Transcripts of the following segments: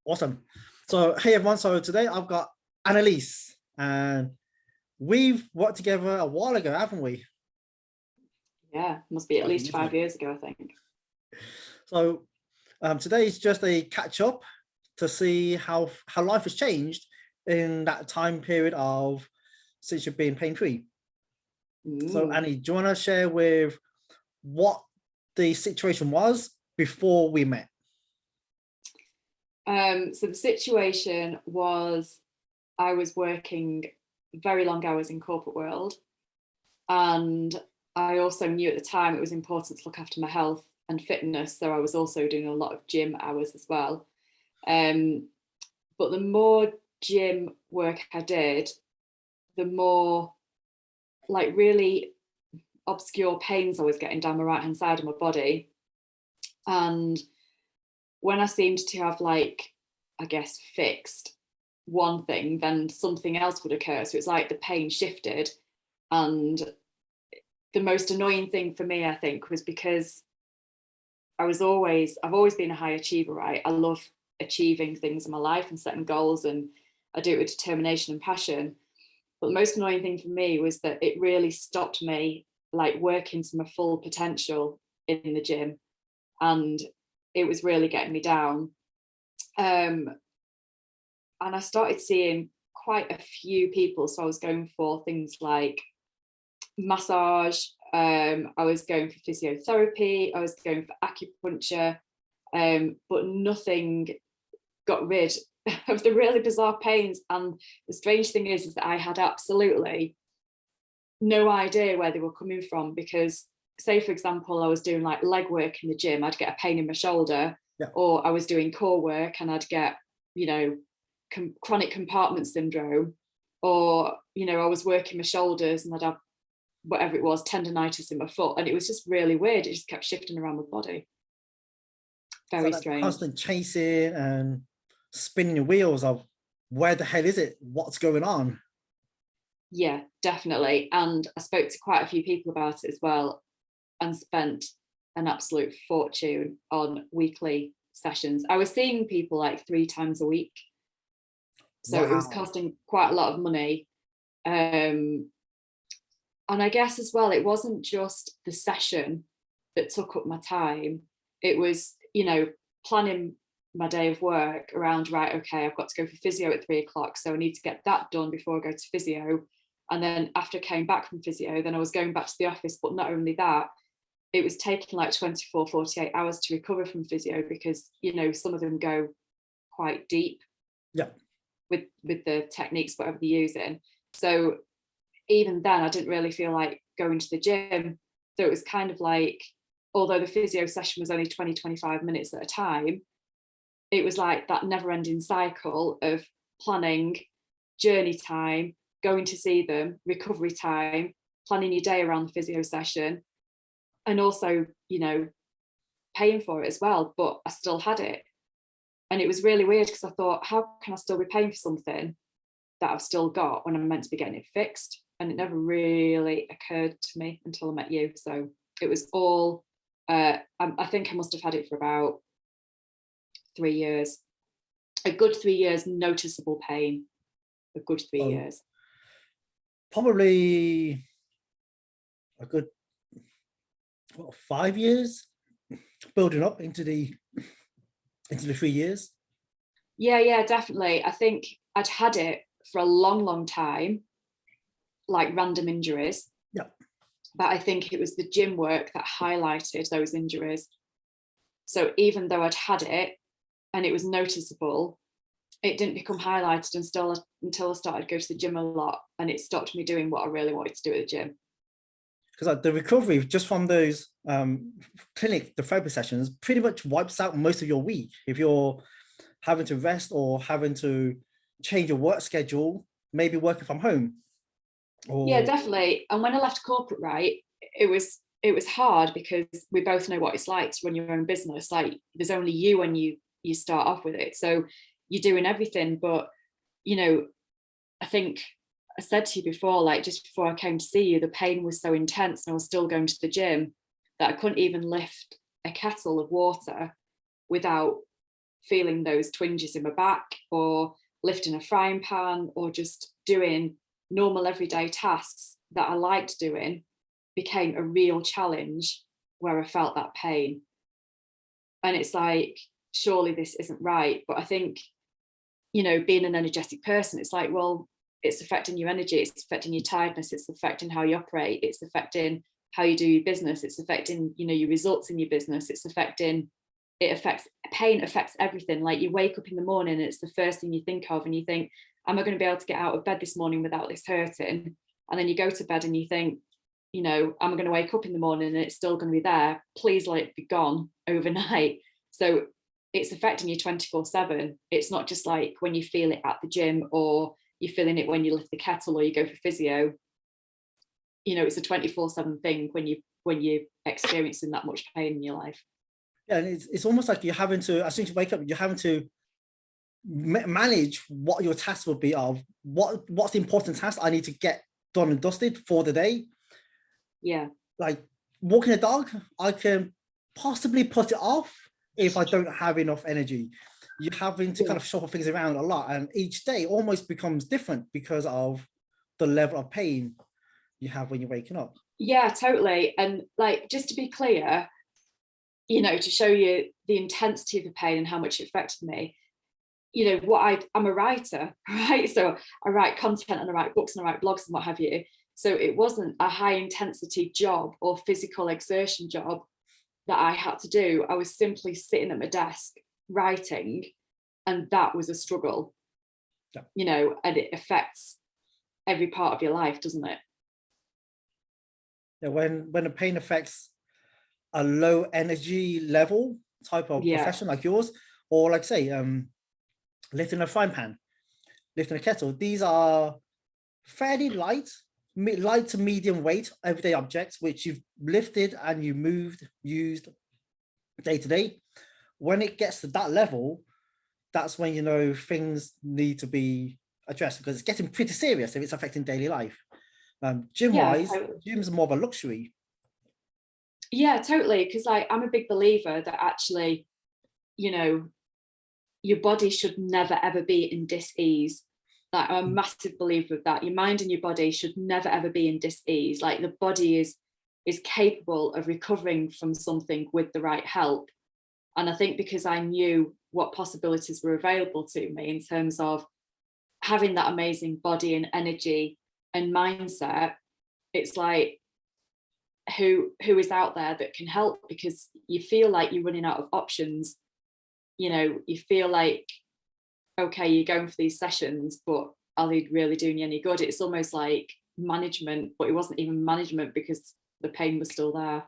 Awesome. So, hey everyone. So today I've got Annalise, and we've worked together a while ago, haven't we? Yeah, must be at Quite a least few years ago. 5 years ago, I think. So today is just a catch up to see how life has changed in that time period of since you've been pain free. So, Mm. Annie, do you want to share with what the situation was before we met? So the situation was I was working very long hours in corporate world, and I also knew at the time it was important to look after my health and fitness. So I was also doing a lot of gym hours as well. But the more gym work I did, the more like really obscure pains I was getting down my right hand side of my body. And when I seemed to have I guess, fixed one thing, then something else would occur. So it's like the pain shifted. And the most annoying thing for me, I think, was because I've always been a high achiever, right? I love achieving things in my life and setting goals, and I do it with determination and passion. But the most annoying thing for me was that it really stopped me working to my full potential in the gym. And it was really getting me down. Um, and I started seeing quite a few people. So I was going for things like massage, I was going for physiotherapy, I was going for acupuncture, but nothing got rid of the really bizarre pains. And the strange thing is that I had absolutely no idea where they were coming from, because say for example I was doing like leg work in the gym, I'd get a pain in my shoulder. Yeah. Or I was doing core work and I'd get chronic compartment syndrome. Or I was working my shoulders and I'd have whatever it was, tendonitis in my foot, and it was just really weird. It just kept shifting around my body. So Very that strange. constant chasing and spinning your wheels of where the hell is it? What's going on? Yeah, definitely. And I spoke to quite a few people about it as well, and spent an absolute fortune on weekly sessions. I was seeing people like 3 times a week, so it was Wow. costing quite a lot of money. And I guess as well, it wasn't just the session that took up my time. It was, planning my day of work around, right, okay, I've got to go for physio at 3 o'clock. So I need to get that done before I go to physio. And then after I came back from physio, then I was going back to the office. But not only that, it was taking like 24, 48 hours to recover from physio, because, some of them go quite deep. Yeah. With the techniques, whatever they're using. So even then I didn't really feel like going to the gym. So it was kind of like, although the physio session was only 20, 25 minutes at a time, it was like that never ending cycle of planning, journey time, going to see them, recovery time, planning your day around the physio session, and also, paying for it as well. But I still had it. And it was really weird, because I thought, how can I still be paying for something that I've still got when I'm meant to be getting it fixed? And it never really occurred to me until I met you. So it was all, I think I must have had it for about 3 years, a good 3 years, noticeable pain, a good 3 years. Probably a good 5 years building up into the 3 years. Yeah, definitely. I think I'd had it for a long, long time, like random injuries. Yeah. But I think it was the gym work that highlighted those injuries. So even though I'd had it and it was noticeable, it didn't become highlighted until I started going to the gym a lot, and it stopped me doing what I really wanted to do at the gym. Because the recovery just from those the therapy sessions pretty much wipes out most of your week. If you're having to rest or having to change your work schedule, maybe working from home. Yeah, definitely. And when I left corporate, right, it was hard, because we both know what it's like to run your own business. Like there's only you when you start off with it. So you're doing everything. But, I think I said to you before, like just before I came to see you, the pain was so intense and I was still going to the gym that I couldn't even lift a kettle of water without feeling those twinges in my back, or lifting a frying pan, or just doing normal everyday tasks that I liked doing became a real challenge where I felt that pain. And it's like, surely this isn't right. But I think, you know, being an energetic person, it's like, well, it's affecting your energy, it's affecting your tiredness, it's affecting how you operate, it's affecting how you do your business, it's affecting, you know, your results in your business, pain affects everything. Like, you wake up in the morning and it's the first thing you think of, and you think, am I going to be able to get out of bed this morning without this hurting? And then you go to bed and you think, you know, am I going to wake up in the morning and it's still going to be there? Please let it be gone overnight. So it's affecting you 24/7. It's not just like when you feel it at the gym, or you're feeling it when you lift the kettle, or you go for physio. You know, it's a 24/7 thing when you're experiencing that much pain in your life. Yeah, and it's almost like you're having to, as soon as you wake up, you're having to manage what your tasks will be, of what's the important task I need to get done and dusted for the day. Yeah. Like walking a dog, I can possibly put it off if I don't have enough energy. You're having to kind of shuffle things around a lot, and each day almost becomes different because of the level of pain you have when you're waking up. Yeah, totally. And like, just to be clear, you know, to show you the intensity of the pain and how much it affected me, you know, I'm a writer, right? So I write content and I write books and I write blogs and what have you. So it wasn't a high intensity job or physical exertion job that I had to do. I was simply sitting at my desk writing, and that was a struggle. Yeah. You know, and it affects every part of your life, doesn't it? Yeah, when the pain affects a low energy level type of profession like yours, or like say lifting a frying pan, lifting a kettle, these are fairly light to medium weight everyday objects which you've lifted and used day to day. When it gets to that level, that's when, you know, things need to be addressed, because it's getting pretty serious if it's affecting daily life. Gym wise, gym's more of a luxury. Yeah, totally. Because I'm a big believer that actually, you know, your body should never ever be in dis-ease. Like, I'm a massive believer of that. Your mind and your body should never ever be in dis-ease. Like, the body is capable of recovering from something with the right help. And I think because I knew what possibilities were available to me in terms of having that amazing body and energy and mindset, it's like, who is out there that can help? Because you feel like you're running out of options. You know, you feel like, okay, you're going for these sessions, but are they really doing you any good? It's almost like management, but it wasn't even management because the pain was still there.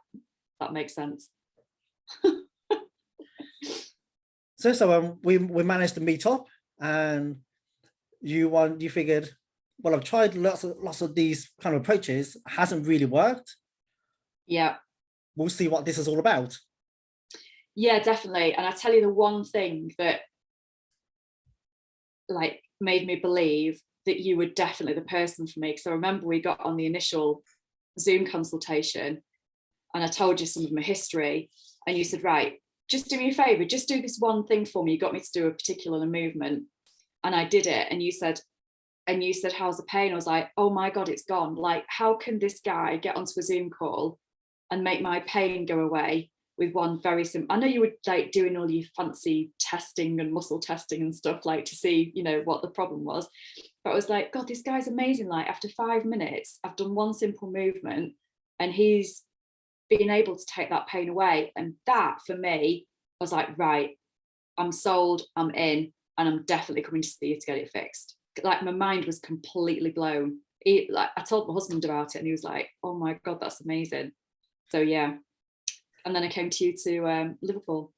That makes sense. So we managed to meet up, and you figured, well, I've tried lots of these kind of approaches, hasn't really worked. Yeah. We'll see what this is all about. Yeah, definitely. And I tell you, the one thing that like made me believe that you were definitely the person for me, because I remember we got on the initial Zoom consultation and I told you some of my history, and you said, right, just do me a favor, just do this one thing for me. You got me to do a particular movement, and I did it. And you said, how's the pain? I was like, oh my God, it's gone. Like, how can this guy get onto a Zoom call and make my pain go away with one very simple? I know you were like doing all your fancy testing and muscle testing and stuff, like to see, you know, what the problem was. But I was like, God, this guy's amazing. Like, after 5 minutes, I've done one simple movement and he's being able to take that pain away. And that for me, I was like, right, I'm sold, I'm in, and I'm definitely coming to see you to get it fixed. Like, my mind was completely blown. Like, I told my husband about it and he was like, oh my God, that's amazing. So yeah. And then I came to you to Liverpool.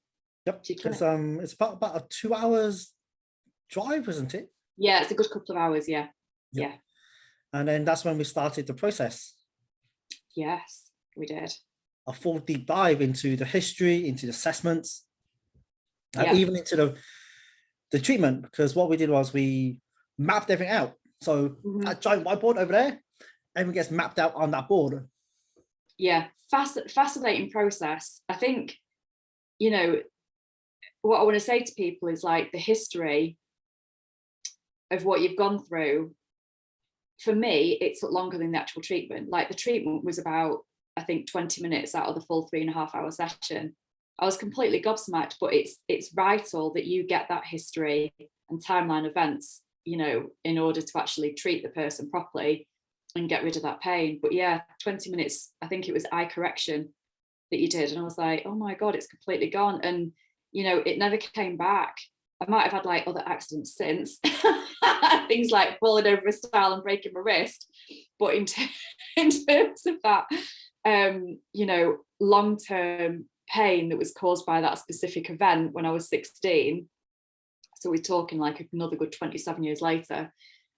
Yep. It's about a 2 hours drive, isn't it? Yeah, it's a good couple of hours. Yeah. Yep. Yeah. And then that's when we started the process. Yes, we did. A full deep dive into the history, into the assessments, and Yeah. even into the treatment, because what we did was we mapped everything out. So that giant whiteboard over there, everything gets mapped out on that board. Yeah, fascinating process. I think, you know, what I want to say to people is like the history of what you've gone through. For me, it took longer than the actual treatment. Like the treatment was about, I think, 20 minutes out of the full 3.5-hour session. I was completely gobsmacked, but it's vital that you get that history and timeline events, you know, in order to actually treat the person properly and get rid of that pain. But yeah, 20 minutes, I think it was eye correction that you did. And I was like, oh my God, it's completely gone. And, you know, it never came back. I might have had like other accidents since, things like falling over a stile and breaking my wrist. But in terms of that, you know, long-term pain that was caused by that specific event when I was 16, so we're talking like another good 27 years later,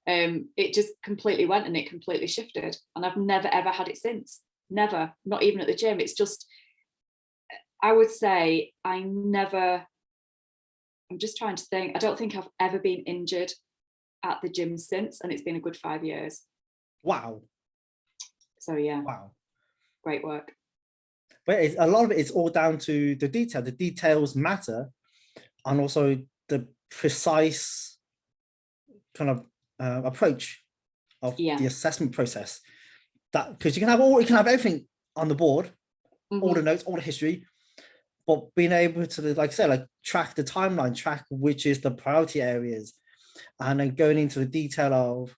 it just completely went and it completely shifted. And I've never, ever had it since. Never, not even at the gym. It's just, I would say I'm just trying to think. I don't think I've ever been injured at the gym since, and it's been a good 5 years. Wow. So yeah. Wow. Great work. But a lot of it is all down to the detail. The details matter, and also the precise kind of approach of the assessment process. That, because you can have everything on the board, all the notes, all the history, but being able to, like I said, like track the timeline, track which is the priority areas, and then going into the detail of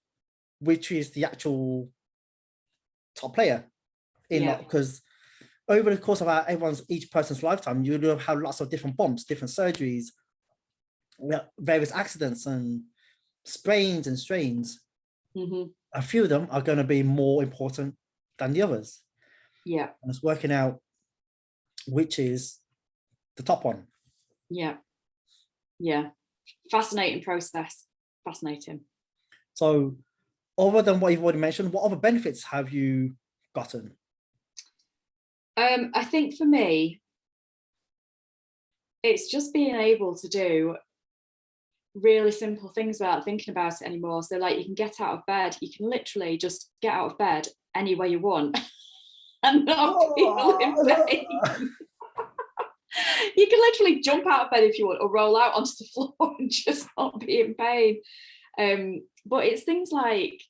which is the actual top player in that, because over the course of each person's lifetime, you will have lots of different bumps, different surgeries, various accidents and sprains and strains. A few of them are going to be more important than the others. Yeah. And it's working out which is the top one. Yeah. Yeah. Fascinating process. Fascinating. So other than what you've already mentioned, what other benefits have you gotten? I think for me, it's just being able to do really simple things without thinking about it anymore. So like you can get out of bed, you can literally just get out of bed any way you want and not feel in pain. You can literally jump out of bed if you want, or roll out onto the floor and just not be in pain. But it's things like,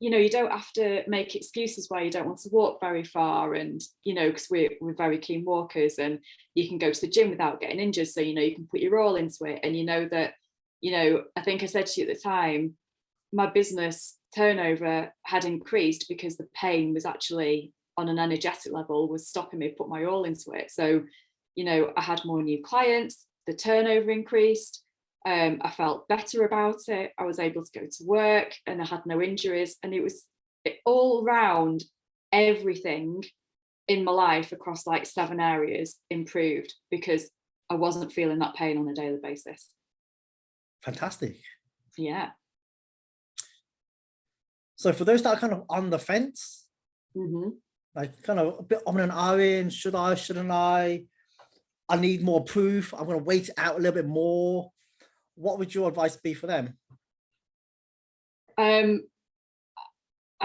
you know, you don't have to make excuses why you don't want to walk very far, and you know, because we're very keen walkers, and you can go to the gym without getting injured, so you know you can put your all into it. And you know that, you know, I think I said to you at the time, my business turnover had increased because the pain was actually on an energetic level was stopping me put my all into it. So, you know, I had more new clients, the turnover increased. I felt better about it. I was able to go to work and I had no injuries. And it was all round, everything in my life across like 7 areas improved because I wasn't feeling that pain on a daily basis. Fantastic. Yeah. So for those that are kind of on the fence, like kind of a bit on an iron, should I, shouldn't I need more proof, I'm going to wait it out a little bit more, what would your advice be for them? I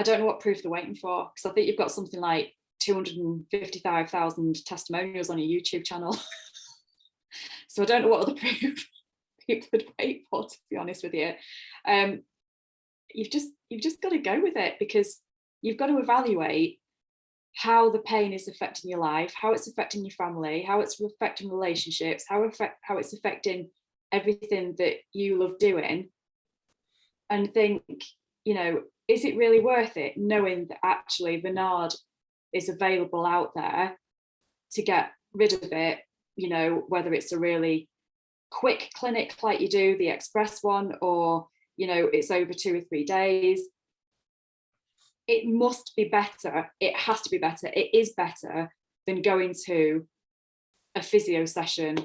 don't know what proof they're waiting for, because I think you've got something like 255,000 testimonials on your YouTube channel. So I don't know what other proof people would wait for, to be honest with you. You've just got to go with it, because you've got to evaluate how the pain is affecting your life, how it's affecting your family, how it's affecting relationships, how it's affecting everything that you love doing, and think, you know, is it really worth it, knowing that actually Vinard is available out there to get rid of it, you know, whether it's a really quick clinic like you do the express one, or you know it's over 2 or 3 days. It must be better, it has to be better, it is better than going to a physio session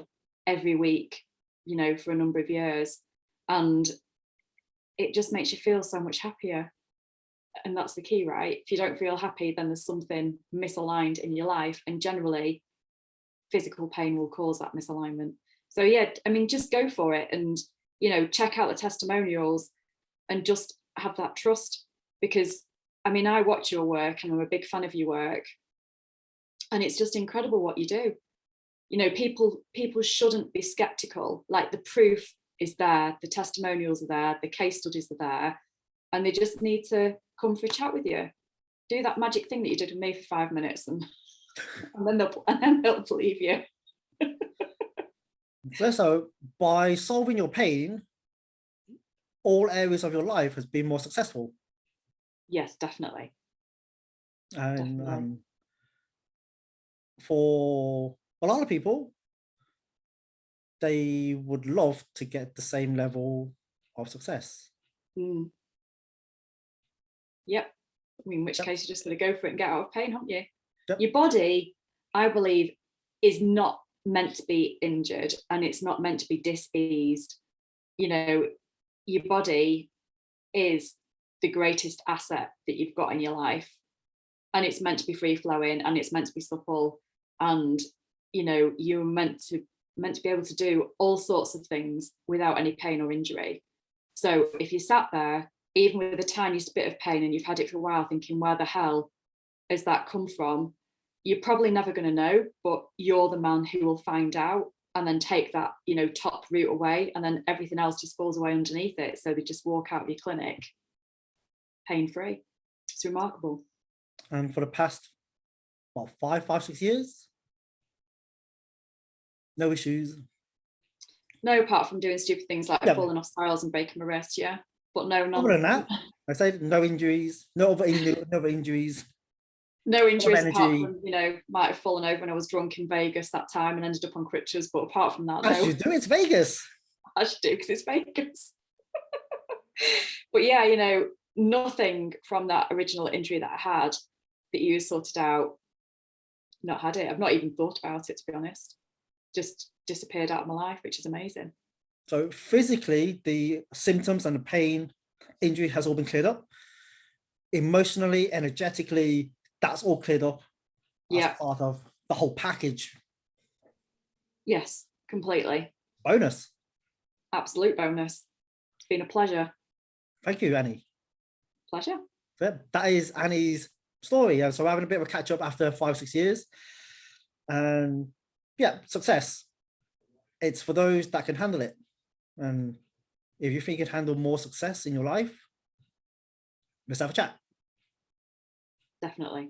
every week, you know, for a number of years, and it just makes you feel so much happier. And that's the key, right? If you don't feel happy, then there's something misaligned in your life, and generally physical pain will cause that misalignment. So yeah, I mean, just go for it, and you know, check out the testimonials and just have that trust, because I mean, I watch your work and I'm a big fan of your work, and it's just incredible what you do. you know, people shouldn't be skeptical. Like, the proof is there, the testimonials are there, the case studies are there, and they just need to come for a chat with you. Do that magic thing that you did with me for 5 minutes, and then they'll believe you. So by solving your pain, all areas of your life has been more successful. Yes, definitely. And Definitely. for a lot of people, they would love to get the same level of success. Mm. Yep. I mean, in which Yep. case you're just going to go for it and get out of pain, haven't you? Yep. Your body, I believe, is not meant to be injured, and it's not meant to be diseased. You know, your body is the greatest asset that you've got in your life, and it's meant to be free flowing, and it's meant to be supple, and you know, you're meant to be able to do all sorts of things without any pain or injury. So if you sat there, even with the tiniest bit of pain, and you've had it for a while, thinking, where the hell has that come from? You're probably never going to know, but you're the man who will find out, and then take that, you know, top root away, and then everything else just falls away underneath it. So they just walk out of your clinic pain-free. It's remarkable. And for the past, what, 5, 6 years, no issues. No, apart from doing stupid things like Yeah. falling off spirals and breaking my wrist, yeah. But no, Other than none. that, I say no injuries, no other injuries. No injuries apart energy. from, you know, might have fallen over when I was drunk in Vegas that time and ended up on crutches. But apart from that, As no. you do, it's Vegas. I should do, because it's Vegas. But yeah, you know, nothing from that original injury that I had that you sorted out, not had it. I've not even thought about it, to be honest. Just disappeared out of my life, which is amazing. So physically, the symptoms and the pain, injury has all been cleared up. Emotionally, energetically, that's all cleared up as part of the whole package. Yes, completely. Bonus. Absolute bonus. It's been a pleasure. Thank you, Annie. Pleasure. That is Annie's story. And so we're having a bit of a catch up after 5, 6 years. And yeah, success. It's for those that can handle it. And if you think you can handle more success in your life, let's have a chat. Definitely.